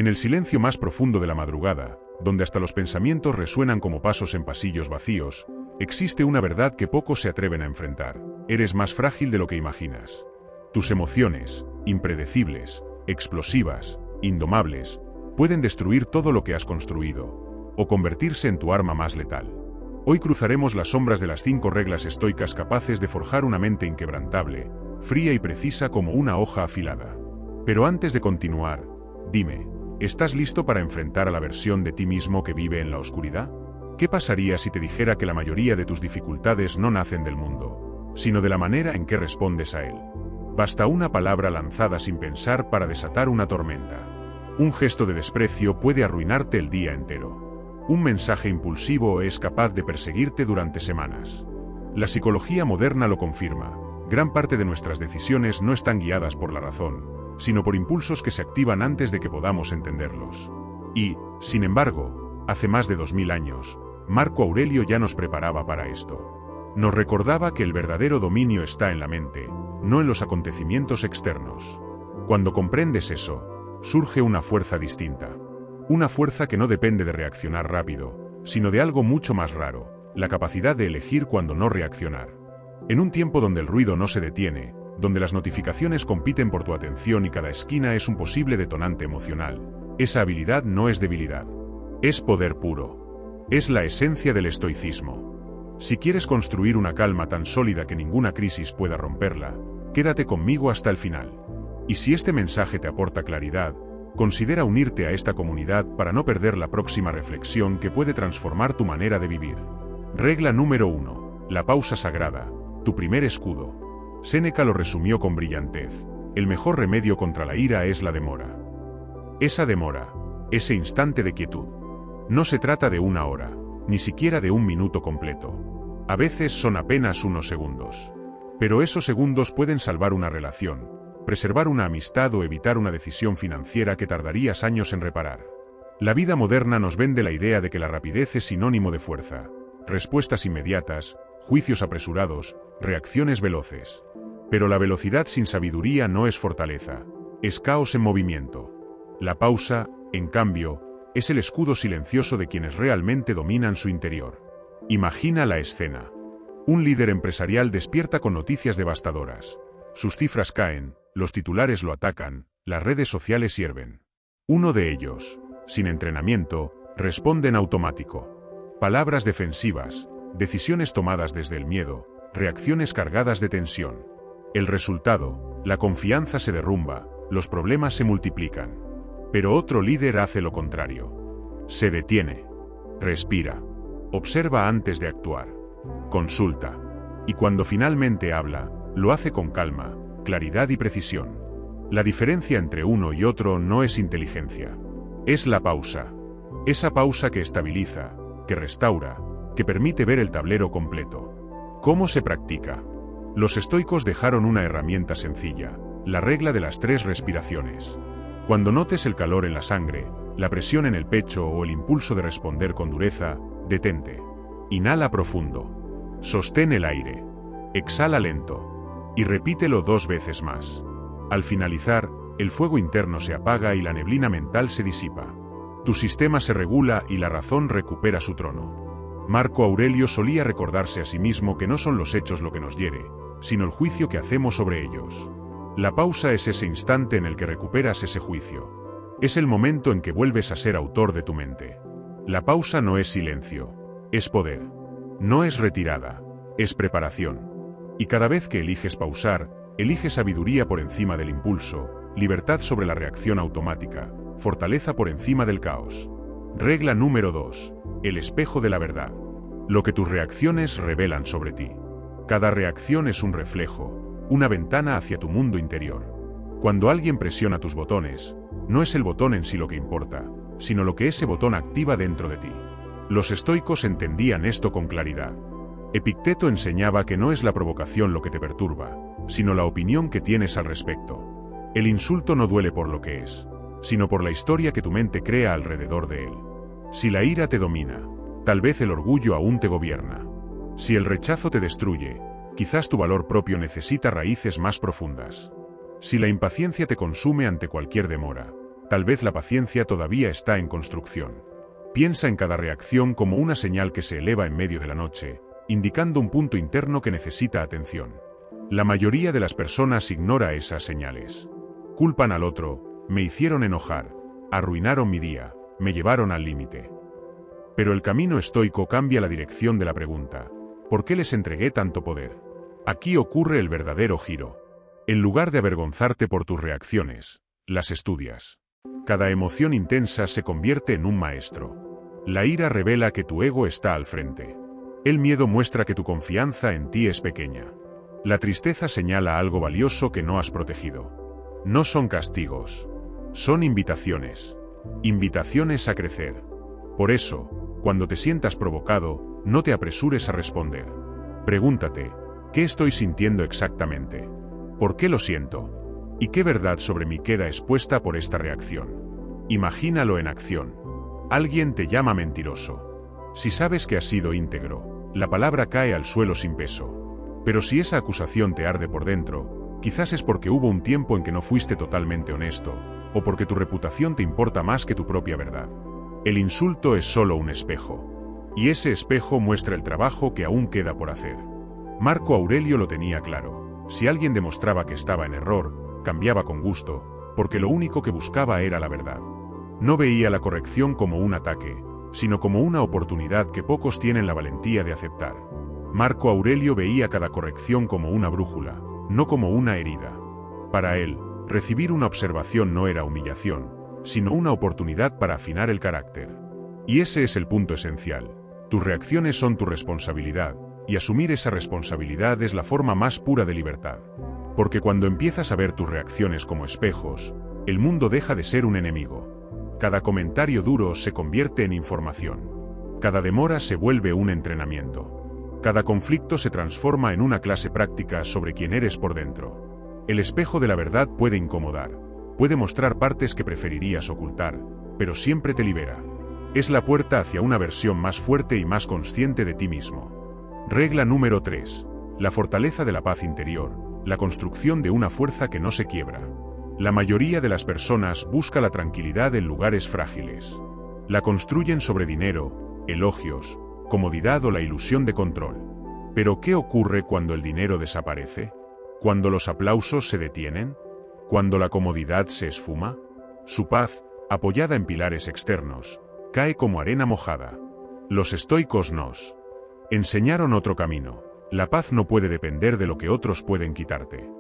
En el silencio más profundo de la madrugada, donde hasta los pensamientos resuenan como pasos en pasillos vacíos, existe una verdad que pocos se atreven a enfrentar. Eres más frágil de lo que imaginas. Tus emociones, impredecibles, explosivas, indomables, pueden destruir todo lo que has construido, o convertirse en tu arma más letal. Hoy cruzaremos las sombras de las 5 reglas estoicas capaces de forjar una mente inquebrantable, fría y precisa como una hoja afilada. Pero antes de continuar, dime, ¿estás listo para enfrentar a la versión de ti mismo que vive en la oscuridad? ¿Qué pasaría si te dijera que la mayoría de tus dificultades no nacen del mundo, sino de la manera en que respondes a él? Basta una palabra lanzada sin pensar para desatar una tormenta. Un gesto de desprecio puede arruinarte el día entero. Un mensaje impulsivo es capaz de perseguirte durante semanas. La psicología moderna lo confirma. Gran parte de nuestras decisiones no están guiadas por la razón, sino por impulsos que se activan antes de que podamos entenderlos. Y, sin embargo, hace más de 2000 años, Marco Aurelio ya nos preparaba para esto. Nos recordaba que el verdadero dominio está en la mente, no en los acontecimientos externos. Cuando comprendes eso, surge una fuerza distinta. Una fuerza que no depende de reaccionar rápido, sino de algo mucho más raro, la capacidad de elegir cuándo no reaccionar. En un tiempo donde el ruido no se detiene, donde las notificaciones compiten por tu atención y cada esquina es un posible detonante emocional, esa habilidad no es debilidad. Es poder puro. Es la esencia del estoicismo. Si quieres construir una calma tan sólida que ninguna crisis pueda romperla, quédate conmigo hasta el final. Y si este mensaje te aporta claridad, considera unirte a esta comunidad para no perder la próxima reflexión que puede transformar tu manera de vivir. Regla número 1. La pausa sagrada, tu primer escudo. Séneca lo resumió con brillantez. El mejor remedio contra la ira es la demora. Esa demora, ese instante de quietud. No se trata de una hora, ni siquiera de un minuto completo. A veces son apenas unos segundos. Pero esos segundos pueden salvar una relación, preservar una amistad o evitar una decisión financiera que tardarías años en reparar. La vida moderna nos vende la idea de que la rapidez es sinónimo de fuerza. Respuestas inmediatas, juicios apresurados, reacciones veloces. Pero la velocidad sin sabiduría no es fortaleza, es caos en movimiento. La pausa, en cambio, es el escudo silencioso de quienes realmente dominan su interior. Imagina la escena. Un líder empresarial despierta con noticias devastadoras. Sus cifras caen, los titulares lo atacan, las redes sociales hierven. Uno de ellos, sin entrenamiento, responde en automático. Palabras defensivas, decisiones tomadas desde el miedo, reacciones cargadas de tensión. El resultado, la confianza se derrumba, los problemas se multiplican. Pero otro líder hace lo contrario. Se detiene. Respira. Observa antes de actuar. Consulta. Y cuando finalmente habla, lo hace con calma, claridad y precisión. La diferencia entre uno y otro no es inteligencia. Es la pausa. Esa pausa que estabiliza, que restaura, que permite ver el tablero completo. ¿Cómo se practica? Los estoicos dejaron una herramienta sencilla, la regla de las 3 respiraciones. Cuando notes el calor en la sangre, la presión en el pecho o el impulso de responder con dureza, detente. Inhala profundo. Sostén el aire. Exhala lento. Y repítelo 2 veces más. Al finalizar, el fuego interno se apaga y la neblina mental se disipa. Tu sistema se regula y la razón recupera su trono. Marco Aurelio solía recordarse a sí mismo que no son los hechos lo que nos hiere, sino el juicio que hacemos sobre ellos. La pausa es ese instante en el que recuperas ese juicio. Es el momento en que vuelves a ser autor de tu mente. La pausa no es silencio, es poder. No es retirada, es preparación. Y cada vez que eliges pausar, eliges sabiduría por encima del impulso, libertad sobre la reacción automática, fortaleza por encima del caos. Regla número 2. El espejo de la verdad. Lo que tus reacciones revelan sobre ti. Cada reacción es un reflejo, una ventana hacia tu mundo interior. Cuando alguien presiona tus botones, no es el botón en sí lo que importa, sino lo que ese botón activa dentro de ti. Los estoicos entendían esto con claridad. Epicteto enseñaba que no es la provocación lo que te perturba, sino la opinión que tienes al respecto. El insulto no duele por lo que es, sino por la historia que tu mente crea alrededor de él. Si la ira te domina, tal vez el orgullo aún te gobierna. Si el rechazo te destruye, quizás tu valor propio necesita raíces más profundas. Si la impaciencia te consume ante cualquier demora, Tal vez la paciencia todavía está en construcción. Piensa en cada reacción como una señal que se eleva en medio de la noche, indicando un punto interno que necesita atención. La mayoría de las personas ignora esas señales. Culpan al otro, me hicieron enojar, arruinaron mi día, me llevaron al límite. Pero el camino estoico cambia la dirección de la pregunta: ¿por qué les entregué tanto poder? Aquí ocurre el verdadero giro. En lugar de avergonzarte por tus reacciones, las estudias. Cada emoción intensa se convierte en un maestro. La ira revela que tu ego está al frente. El miedo muestra que tu confianza en ti es pequeña. La tristeza señala algo valioso que no has protegido. No son castigos. Son invitaciones. Invitaciones a crecer. Por eso, cuando te sientas provocado, no te apresures a responder. Pregúntate: ¿qué estoy sintiendo exactamente? ¿Por qué lo siento? ¿Y qué verdad sobre mí queda expuesta por esta reacción? Imagínalo en acción. Alguien te llama mentiroso. Si sabes que has sido íntegro, la palabra cae al suelo sin peso. Pero si esa acusación te arde por dentro, quizás es porque hubo un tiempo en que no fuiste totalmente honesto, o porque tu reputación te importa más que tu propia verdad. El insulto es solo un espejo. Y ese espejo muestra el trabajo que aún queda por hacer. Marco Aurelio lo tenía claro. Si alguien demostraba que estaba en error, cambiaba con gusto, porque lo único que buscaba era la verdad. No veía la corrección como un ataque, sino como una oportunidad que pocos tienen la valentía de aceptar. Marco Aurelio veía cada corrección como una brújula, no como una herida. Para él, recibir una observación no era humillación, sino una oportunidad para afinar el carácter. Y ese es el punto esencial. Tus reacciones son tu responsabilidad, y asumir esa responsabilidad es la forma más pura de libertad. Porque cuando empiezas a ver tus reacciones como espejos, el mundo deja de ser un enemigo. Cada comentario duro se convierte en información. Cada demora se vuelve un entrenamiento. Cada conflicto se transforma en una clase práctica sobre quién eres por dentro. El espejo de la verdad puede incomodar. Puede mostrar partes que preferirías ocultar, pero siempre te libera. Es la puerta hacia una versión más fuerte y más consciente de ti mismo. Regla número 3. La fortaleza de la paz interior, la construcción de una fuerza que no se quiebra. La mayoría de las personas busca la tranquilidad en lugares frágiles. La construyen sobre dinero, elogios, comodidad o la ilusión de control. Pero ¿qué ocurre cuando el dinero desaparece? ¿Cuando los aplausos se detienen? ¿Cuando la comodidad se esfuma? Su paz, apoyada en pilares externos, cae como arena mojada. Los estoicos nos enseñaron otro camino. La paz no puede depender de lo que otros pueden quitarte.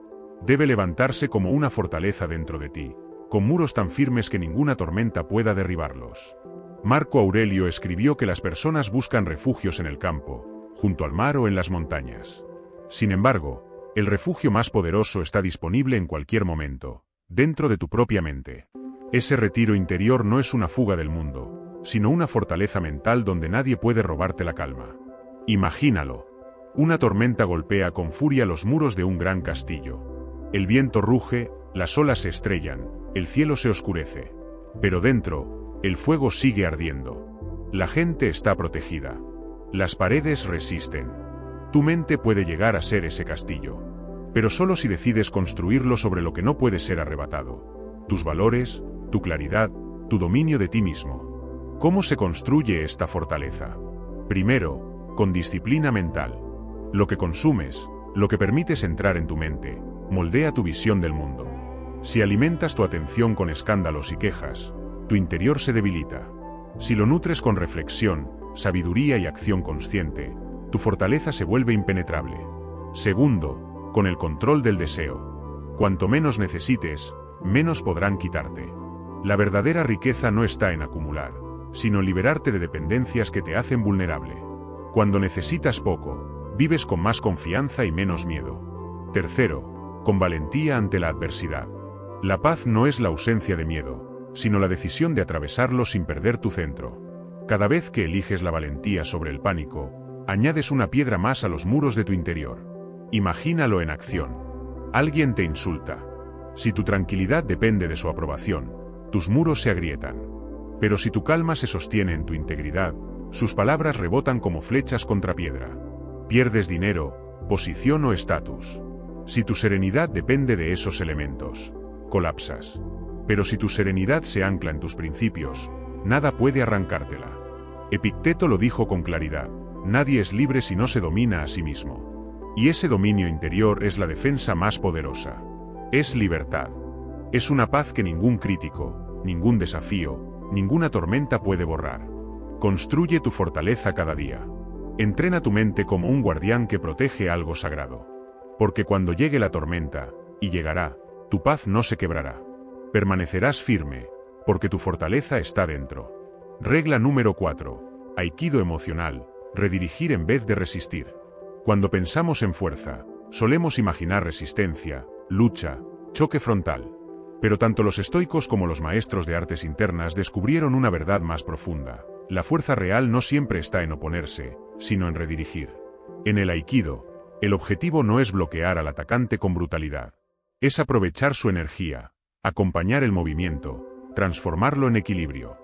Debe levantarse como una fortaleza dentro de ti, con muros tan firmes que ninguna tormenta pueda derribarlos. Marco Aurelio escribió que las personas buscan refugios en el campo, junto al mar o en las montañas. Sin embargo, el refugio más poderoso está disponible en cualquier momento, dentro de tu propia mente. Ese retiro interior no es una fuga del mundo, sino una fortaleza mental donde nadie puede robarte la calma. Imagínalo. Una tormenta golpea con furia los muros de un gran castillo. El viento ruge, las olas se estrellan, el cielo se oscurece. Pero dentro, el fuego sigue ardiendo. La gente está protegida. Las paredes resisten. Tu mente puede llegar a ser ese castillo. Pero solo si decides construirlo sobre lo que no puede ser arrebatado. Tus valores, tu claridad, tu dominio de ti mismo. ¿Cómo se construye esta fortaleza? Primero, con disciplina mental. Lo que consumes, lo que permites entrar en tu mente, moldea tu visión del mundo. Si alimentas tu atención con escándalos y quejas, tu interior se debilita. Si lo nutres con reflexión, sabiduría y acción consciente, tu fortaleza se vuelve impenetrable. Segundo, con el control del deseo. Cuanto menos necesites, menos podrán quitarte. La verdadera riqueza no está en acumular, sino en liberarte de dependencias que te hacen vulnerable. Cuando necesitas poco, vives con más confianza y menos miedo. Tercero, con valentía ante la adversidad. La paz no es la ausencia de miedo, sino la decisión de atravesarlo sin perder tu centro. Cada vez que eliges la valentía sobre el pánico, añades una piedra más a los muros de tu interior. Imagínalo en acción. Alguien te insulta. Si tu tranquilidad depende de su aprobación, tus muros se agrietan. Pero si tu calma se sostiene en tu integridad, sus palabras rebotan como flechas contra piedra. Pierdes dinero, posición o estatus. Si tu serenidad depende de esos elementos, colapsas. Pero si tu serenidad se ancla en tus principios, nada puede arrancártela. Epicteto lo dijo con claridad: nadie es libre si no se domina a sí mismo. Y ese dominio interior es la defensa más poderosa. Es libertad. Es una paz que ningún crítico, ningún desafío, ninguna tormenta puede borrar. Construye tu fortaleza cada día. Entrena tu mente como un guardián que protege algo sagrado. Porque cuando llegue la tormenta, y llegará, tu paz no se quebrará. Permanecerás firme, porque tu fortaleza está dentro. Regla número 4. Aikido emocional: redirigir en vez de resistir. Cuando pensamos en fuerza, solemos imaginar resistencia, lucha, choque frontal. Pero tanto los estoicos como los maestros de artes internas descubrieron una verdad más profunda: la fuerza real no siempre está en oponerse, sino en redirigir. En el Aikido, el objetivo no es bloquear al atacante con brutalidad. Es aprovechar su energía, acompañar el movimiento, transformarlo en equilibrio.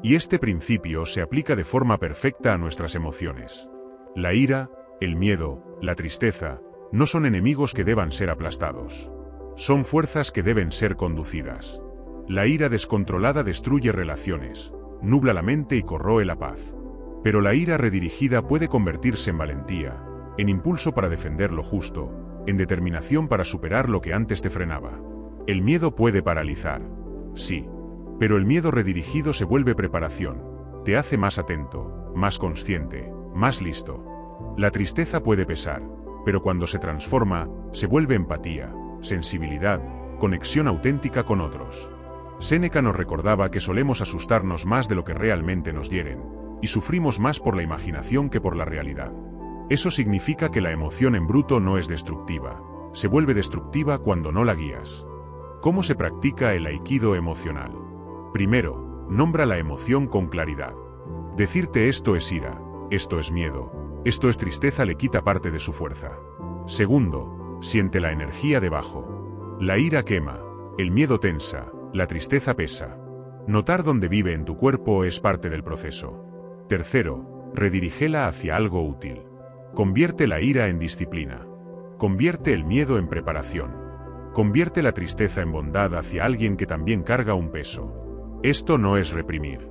Y este principio se aplica de forma perfecta a nuestras emociones. La ira, el miedo, la tristeza, no son enemigos que deban ser aplastados. Son fuerzas que deben ser conducidas. La ira descontrolada destruye relaciones, nubla la mente y corroe la paz. Pero la ira redirigida puede convertirse en valentía, en impulso para defender lo justo, en determinación para superar lo que antes te frenaba. El miedo puede paralizar, sí, pero el miedo redirigido se vuelve preparación, te hace más atento, más consciente, más listo. La tristeza puede pesar, pero cuando se transforma, se vuelve empatía, sensibilidad, conexión auténtica con otros. Séneca nos recordaba que solemos asustarnos más de lo que realmente nos hieren, y sufrimos más por la imaginación que por la realidad. Eso significa que la emoción en bruto no es destructiva, se vuelve destructiva cuando no la guías. ¿Cómo se practica el Aikido emocional? Primero, nombra la emoción con claridad. Decirte esto es ira, esto es miedo, esto es tristeza le quita parte de su fuerza. Segundo, siente la energía debajo. La ira quema, el miedo tensa, la tristeza pesa. Notar dónde vive en tu cuerpo es parte del proceso. Tercero, redirígela hacia algo útil. Convierte la ira en disciplina. Convierte el miedo en preparación. Convierte la tristeza en bondad hacia alguien que también carga un peso. Esto no es reprimir.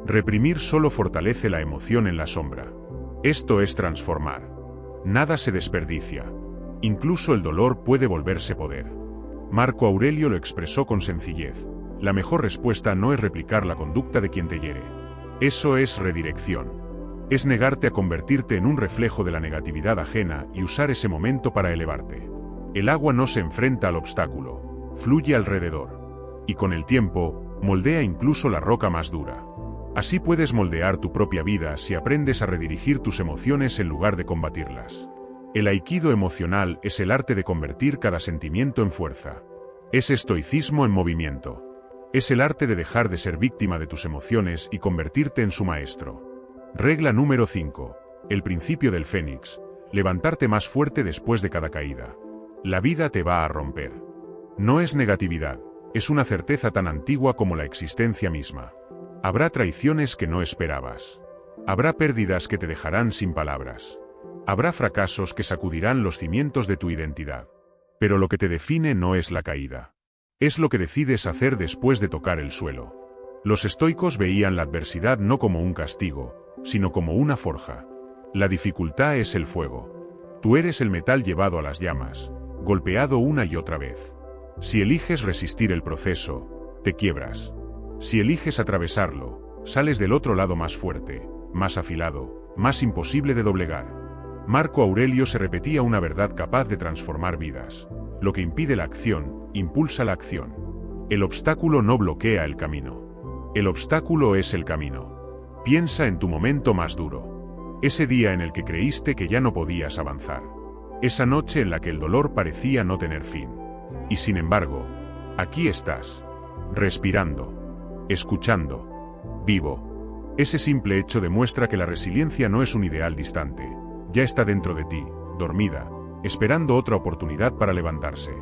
Reprimir solo fortalece la emoción en la sombra. Esto es transformar. Nada se desperdicia. Incluso el dolor puede volverse poder. Marco Aurelio lo expresó con sencillez: la mejor respuesta no es replicar la conducta de quien te hiere. Eso es redirección. Es negarte a convertirte en un reflejo de la negatividad ajena y usar ese momento para elevarte. El agua no se enfrenta al obstáculo, fluye alrededor. Y con el tiempo, moldea incluso la roca más dura. Así puedes moldear tu propia vida si aprendes a redirigir tus emociones en lugar de combatirlas. El Aikido emocional es el arte de convertir cada sentimiento en fuerza. Es estoicismo en movimiento. Es el arte de dejar de ser víctima de tus emociones y convertirte en su maestro. Regla número 5. El principio del Fénix: levantarte más fuerte después de cada caída. La vida te va a romper. No es negatividad, es una certeza tan antigua como la existencia misma. Habrá traiciones que no esperabas. Habrá pérdidas que te dejarán sin palabras. Habrá fracasos que sacudirán los cimientos de tu identidad. Pero lo que te define no es la caída. Es lo que decides hacer después de tocar el suelo. Los estoicos veían la adversidad no como un castigo, sino como una forja. La dificultad es el fuego. Tú eres el metal llevado a las llamas, golpeado una y otra vez. Si eliges resistir el proceso, te quiebras. Si eliges atravesarlo, sales del otro lado más fuerte, más afilado, más imposible de doblegar. Marco Aurelio se repetía una verdad capaz de transformar vidas: lo que impide la acción, impulsa la acción. El obstáculo no bloquea el camino. El obstáculo es el camino. Piensa en tu momento más duro. Ese día en el que creíste que ya no podías avanzar. Esa noche en la que el dolor parecía no tener fin. Y sin embargo, aquí estás. Respirando. Escuchando. Vivo. Ese simple hecho demuestra que la resiliencia no es un ideal distante. Ya está dentro de ti, dormida, esperando otra oportunidad para levantarse.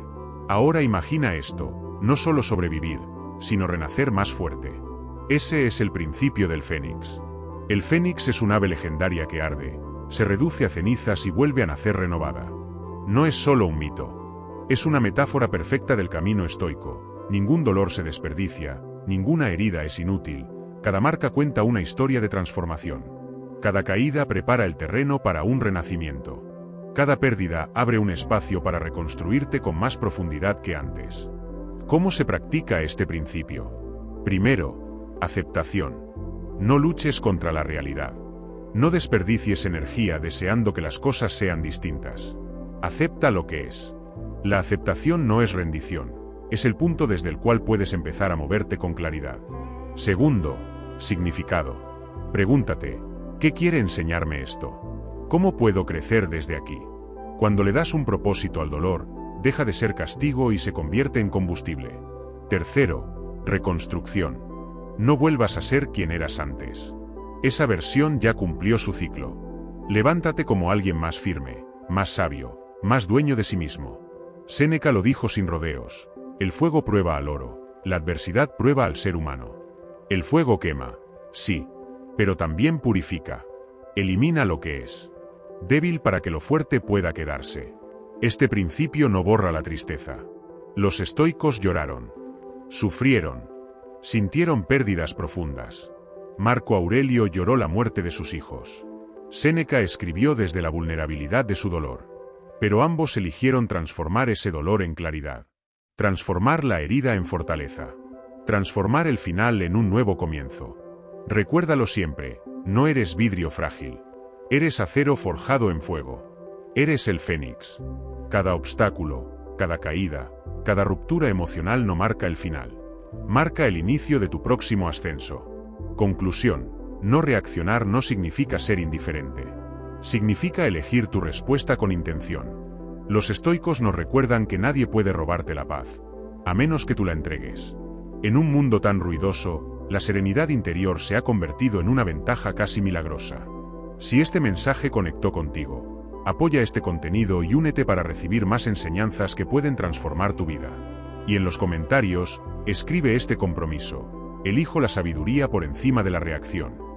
Ahora imagina esto: no solo sobrevivir, sino renacer más fuerte. Ese es el principio del Fénix. El Fénix es un ave legendaria que arde, se reduce a cenizas y vuelve a nacer renovada. No es solo un mito. Es una metáfora perfecta del camino estoico, Ningún dolor se desperdicia, ninguna herida es inútil, cada marca cuenta una historia de transformación. Cada caída prepara el terreno para un renacimiento. Cada pérdida abre un espacio para reconstruirte con más profundidad que antes. ¿Cómo se practica este principio? Primero, aceptación. No luches contra la realidad. No desperdicies energía deseando que las cosas sean distintas. Acepta lo que es. La aceptación no es rendición, es el punto desde el cual puedes empezar a moverte con claridad. Segundo, significado. Pregúntate, ¿qué quiere enseñarme esto? ¿Cómo puedo crecer desde aquí? Cuando le das un propósito al dolor, deja de ser castigo y se convierte en combustible. Tercero, reconstrucción. No vuelvas a ser quien eras antes. Esa versión ya cumplió su ciclo. Levántate como alguien más firme, más sabio, más dueño de sí mismo. Séneca lo dijo sin rodeos. El fuego prueba al oro, la adversidad prueba al ser humano. El fuego quema, sí, pero también purifica. Elimina lo que es débil para que lo fuerte pueda quedarse. Este principio no borra la tristeza. Los estoicos lloraron, sufrieron, sintieron pérdidas profundas. Marco Aurelio lloró la muerte de sus hijos. Séneca escribió desde la vulnerabilidad de su dolor. Pero ambos eligieron transformar ese dolor en claridad. Transformar la herida en fortaleza. Transformar el final en un nuevo comienzo. Recuérdalo siempre, no eres vidrio frágil. Eres acero forjado en fuego. Eres el fénix. Cada obstáculo, cada caída, cada ruptura emocional no marca el final. Marca el inicio de tu próximo ascenso. Conclusión, no reaccionar no significa ser indiferente. Significa elegir tu respuesta con intención. Los estoicos nos recuerdan que nadie puede robarte la paz, a menos que tú la entregues. En un mundo tan ruidoso, la serenidad interior se ha convertido en una ventaja casi milagrosa. Si este mensaje conectó contigo, apoya este contenido y únete para recibir más enseñanzas que pueden transformar tu vida. Y en los comentarios, escribe este compromiso: elijo la sabiduría por encima de la reacción.